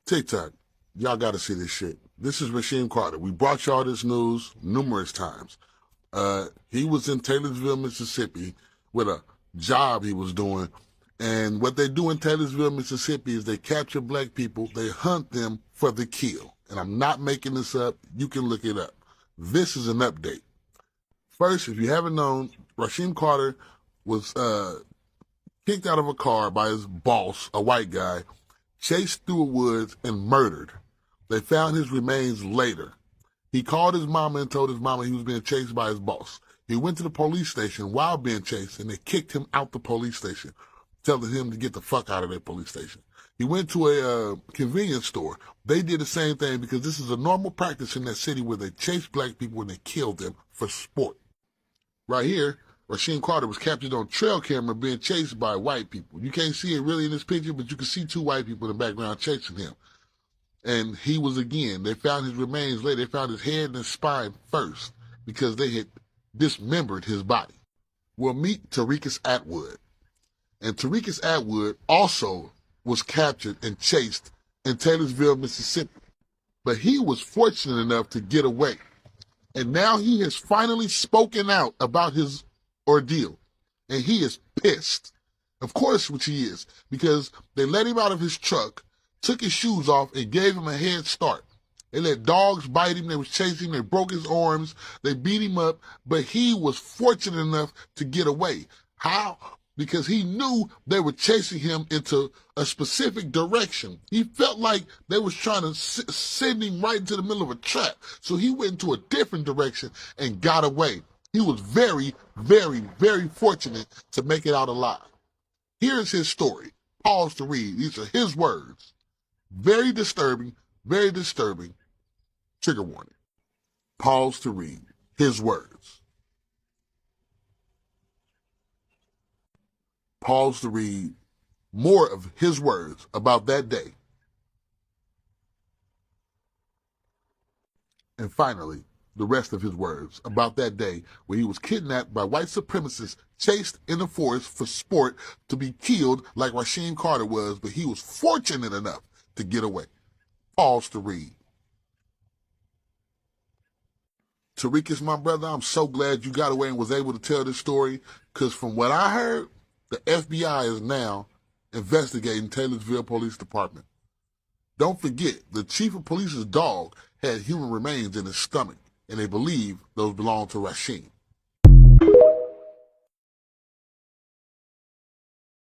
TikTok, y'all got to see this shit. This is Rasheem Carter. We brought y'all this news numerous times. He was in Taylorsville, Mississippi with a job he was doing. And what they do in Taylorsville, Mississippi is they capture black people, they hunt them for the kill. And I'm not making this up. You can look it up. This is an update. First, if you haven't known, Rasheem Carter was kicked out of a car by his boss, a white guy, chased through the woods and murdered. They found his remains later. He called his mama and told his mama he was being chased by his boss. He went to the police station while being chased, and they kicked him out the police station, telling him to get the fuck out of that police station. He went to a convenience store. They did the same thing because this is a normal practice in that city where they chase black people and they kill them for sport. Right here, Rasheem Carter was captured on trail camera being chased by white people. You can't see it really in this picture, but you can see two white people in the background chasing him. And he was again, they found his remains later. They found his head and his spine first because they had dismembered his body. We'll meet Tariqus Atwood. And Tariqus Atwood also was captured and chased in Taylorsville, Mississippi. But he was fortunate enough to get away. And now he has finally spoken out about his ordeal. And he is pissed. Of course, which he is, because they let him out of his truck, took his shoes off, and gave him a head start. They let dogs bite him. They was chasing him. They broke his arms. They beat him up. But he was fortunate enough to get away. How? Because he knew they were chasing him into a specific direction. He felt like they was trying to send him right into the middle of a trap. So he went into a different direction and got away. He was very, very, very fortunate to make it out alive. Here's his story. Pause to read. These are his words. Very disturbing, very disturbing. Trigger warning. Pause to read. His words. Pause to read more of his words about that day. And finally, the rest of his words about that day where he was kidnapped by white supremacists, chased in the forest for sport to be killed like Rasheem Carter was, but he was fortunate enough to get away. Pause to read. Tariqus, my brother, I'm so glad you got away and was able to tell this story, because from what I heard, the FBI is now investigating Taylorsville Police Department. Don't forget, the chief of police's dog had human remains in his stomach, and they believe those belong to Rasheem.